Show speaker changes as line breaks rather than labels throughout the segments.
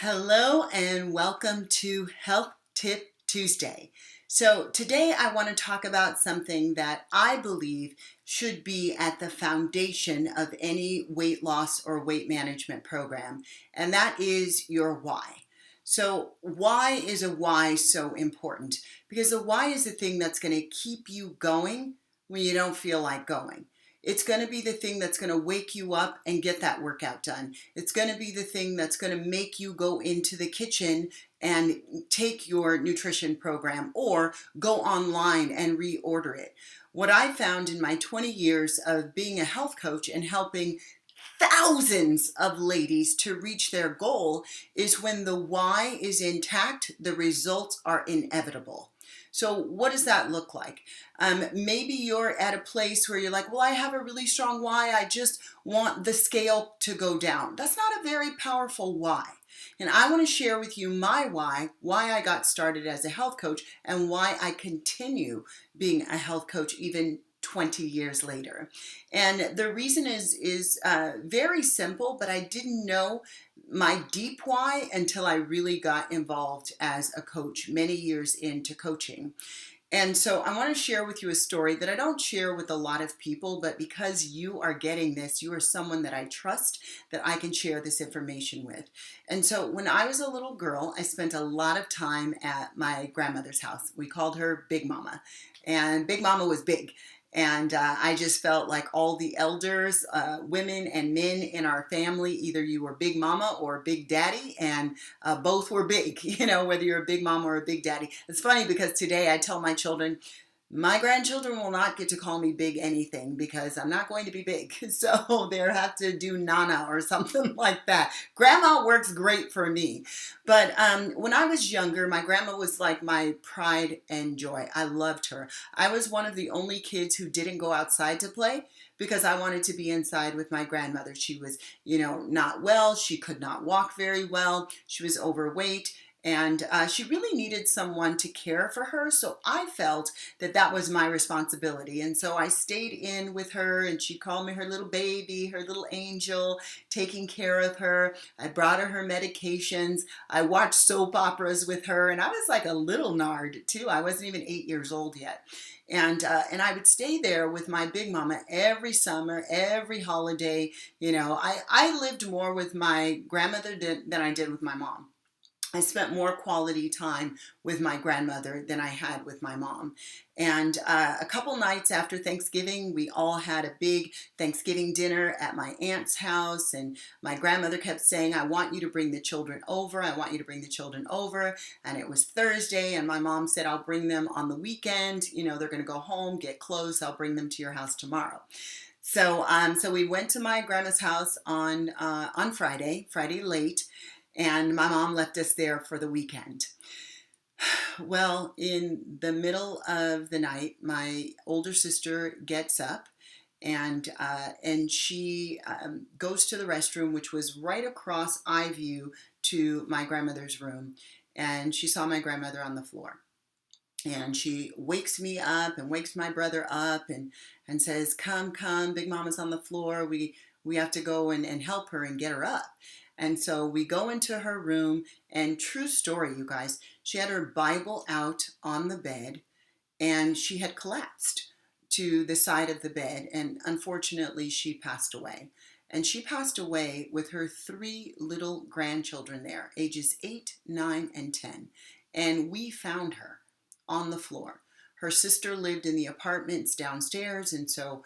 Hello and welcome to Health Tip Tuesday. So today I want to talk about something that I believe should be at the foundation of any weight loss or weight management program, and that is your why. So why is a why so important? Because the why is the thing that's going to keep you going when you don't feel like going. It's going to be the thing that's going to wake you up and get that workout done. It's going to be the thing that's going to make you go into the kitchen and take your nutrition program or go online and reorder it. What I found in my 20 years of being a health coach and helping thousands of ladies to reach their goal is when the why is intact, the results are inevitable. So what does that look like? Maybe you're at a place where you're like, well, I have a really strong why. I just want the scale to go down. That's not a very powerful why. And I want to share with you my why I got started as a health coach and why I continue being a health coach even 20 years later. And the reason is very simple, but I didn't know my deep why until I really got involved as a coach many years into coaching. And so I want to share with you a story that I don't share with a lot of people, but because you are getting this, you are someone that I trust, that I can share this information with. And so when I was a little girl, I spent a lot of time at my grandmother's house. We called her Big Mama, and Big Mama was big. And I just felt like all the elders, women and men in our family, either you were Big Mama or Big Daddy, and both were big, whether you're a Big Mama or a Big Daddy. It's funny because today I tell my children, my grandchildren will not get to call me big anything because I'm not going to be big. So they'll have to do Nana or something like that. Grandma works great for me. But when I was younger, my grandma was like my pride and joy. I loved her. I was one of the only kids who didn't go outside to play because I wanted to be inside with my grandmother. She was, not well. She could not walk very well. She was overweight. And she really needed someone to care for her. So I felt that that was my responsibility. And so I stayed in with her, and she called me her little baby, her little angel, taking care of her. I brought her medications. I watched soap operas with her. And I was like a little nard too. I wasn't even 8 years old yet. And I would stay there with my Big Mama every summer, every holiday. I lived more with my grandmother than I did with my mom. I spent more quality time with my grandmother than I had with my mom. And a couple nights after Thanksgiving, we all had a big Thanksgiving dinner at my aunt's house. And my grandmother kept saying, I want you to bring the children over. I want you to bring the children over. And it was Thursday. And my mom said, I'll bring them on the weekend. They're going to go home, get clothes. I'll bring them to your house tomorrow. So we went to my grandma's house on Friday late, and my mom left us there for the weekend. Well, in the middle of the night, my older sister gets up and she goes to the restroom, which was right across eye view to my grandmother's room, and she saw my grandmother on the floor. And she wakes me up and wakes my brother up and says, come, Big Mama's on the floor. We have to go and help her and get her up. And so we go into her room, and true story, you guys, she had her Bible out on the bed and she had collapsed to the side of the bed. And unfortunately, she passed away. And she passed away with her 3 little grandchildren there, ages 8, 9, and 10. And we found her on the floor. Her sister lived in the apartments downstairs, and so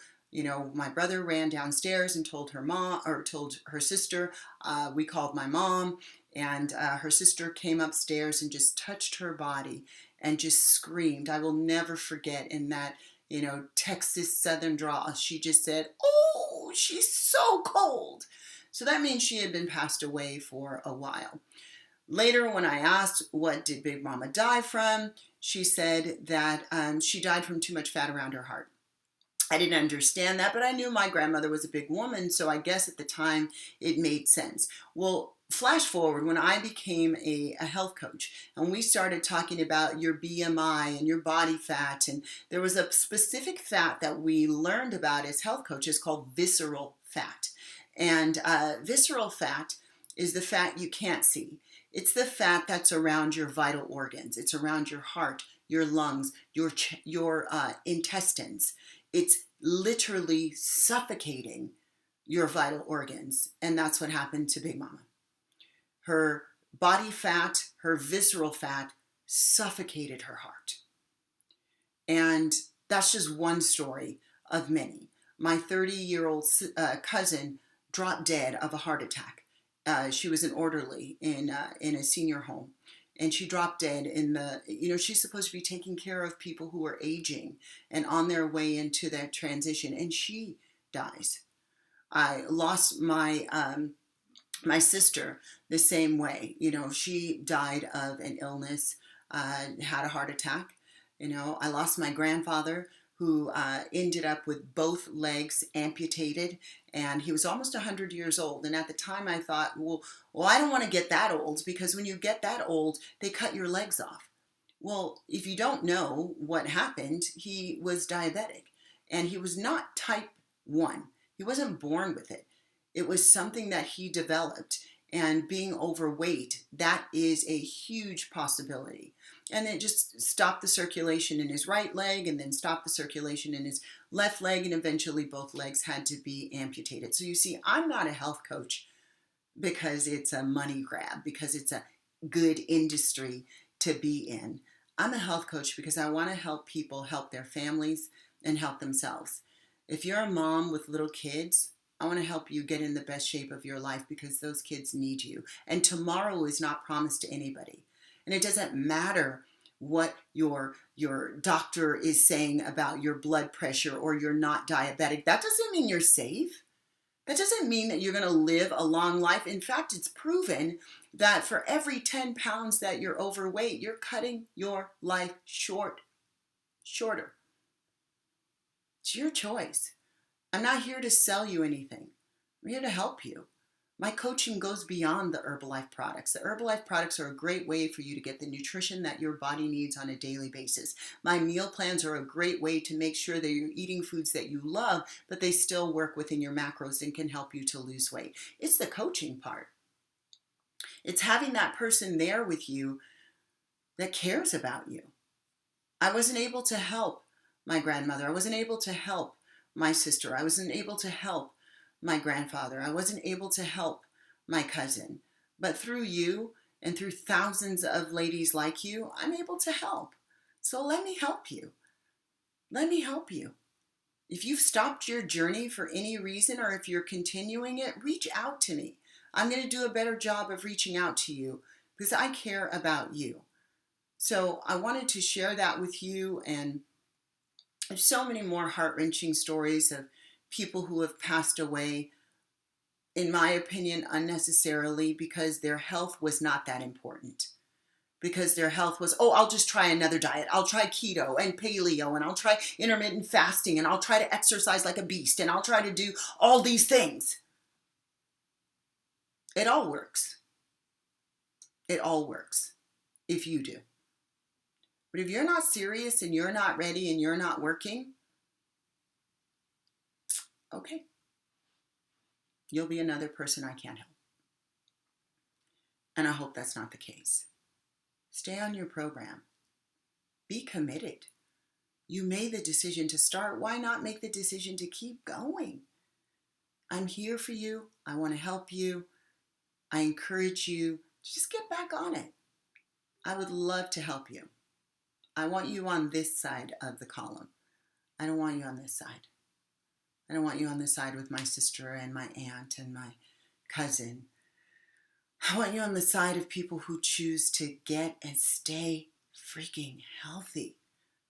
my brother ran downstairs and told her sister. We called my mom, and her sister came upstairs and just touched her body and just screamed. I will never forget, in that Texas Southern drawl, she just said, "Oh, she's so cold." So that means she had been passed away for a while. Later, when I asked, what did Big Mama die from, she said that she died from too much fat around her heart. I didn't understand that, but I knew my grandmother was a big woman, so I guess at the time it made sense. Well, flash forward, when I became a health coach and we started talking about your BMI and your body fat, and there was a specific fat that we learned about as health coaches called visceral fat. And visceral fat is the fat you can't see. It's the fat that's around your vital organs. It's around your heart, your lungs, your intestines. It's literally suffocating your vital organs. And that's what happened to Big Mama. Her body fat, her visceral fat, suffocated her heart. And that's just one story of many. My 30-year-old cousin dropped dead of a heart attack. She was an orderly in a senior home, and she dropped dead in the, she's supposed to be taking care of people who are aging and on their way into that transition, and she dies. I lost my sister the same way. She died of an illness, had a heart attack. I lost my grandfather, who ended up with both legs amputated, and he was almost 100 years old. And at the time I thought, well, I don't want to get that old, because when you get that old, they cut your legs off. Well, if you don't know what happened, he was diabetic, and he was not type 1. He wasn't born with it. It was something that he developed, and being overweight, that is a huge possibility. And it just stopped the circulation in his right leg, and then stopped the circulation in his left leg, and eventually both legs had to be amputated. So you see, I'm not a health coach because it's a money grab, because it's a good industry to be in. I'm a health coach because I want to help people help their families and help themselves. If you're a mom with little kids, I want to help you get in the best shape of your life, because those kids need you. And tomorrow is not promised to anybody. And it doesn't matter what your doctor is saying about your blood pressure, or you're not diabetic. That doesn't mean you're safe. That doesn't mean that you're going to live a long life. In fact, it's proven that for every 10 pounds that you're overweight, you're cutting your life shorter. It's your choice. I'm not here to sell you anything. I'm here to help you. My coaching goes beyond the Herbalife products. The Herbalife products are a great way for you to get the nutrition that your body needs on a daily basis. My meal plans are a great way to make sure that you're eating foods that you love, but they still work within your macros and can help you to lose weight. It's the coaching part. It's having that person there with you that cares about you. I wasn't able to help my grandmother. I wasn't able to help my sister. I wasn't able to help my grandfather. I wasn't able to help my cousin. But through you and through thousands of ladies like you, I'm able to help. So let me help you. Let me help you. If you've stopped your journey for any reason, or if you're continuing it, reach out to me. I'm going to do a better job of reaching out to you, because I care about you. So I wanted to share that with you. And there's so many more heart-wrenching stories of people who have passed away, in my opinion, unnecessarily, because their health was not that important. Because their health was, oh, I'll just try another diet. I'll try keto and paleo, and I'll try intermittent fasting, and I'll try to exercise like a beast, and I'll try to do all these things. It all works. It all works if you do. But if you're not serious and you're not ready and you're not working, okay, you'll be another person I can't help. And I hope that's not the case. Stay on your program. Be committed. You made the decision to start. Why not make the decision to keep going? I'm here for you. I want to help you. I encourage you. Just get back on it. I would love to help you. I want you on this side of the column. I don't want you on this side. I don't want you on this side with my sister and my aunt and my cousin. I want you on the side of people who choose to get and stay freaking healthy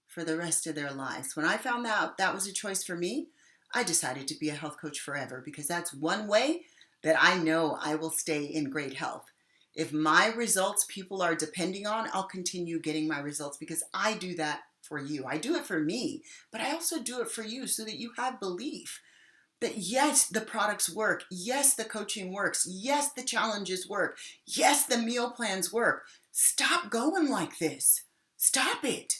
for the rest of their lives. When I found out that was a choice for me, I decided to be a health coach forever, because that's one way that I know I will stay in great health. If my results people are depending on, I'll continue getting my results, because I do that for you. I do it for me, but I also do it for you, so that you have belief that yes, the products work. Yes, the coaching works. Yes, the challenges work. Yes, the meal plans work. Stop going like this. Stop it.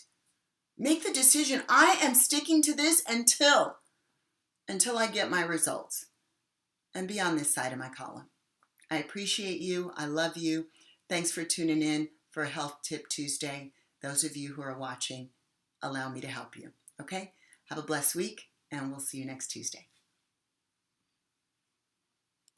Make the decision. I am sticking to this until I get my results. And be on this side of my column. I appreciate you. I love you. Thanks for tuning in for Health Tip Tuesday. Those of you who are watching, allow me to help you. Okay? Have a blessed week, and we'll see you next Tuesday.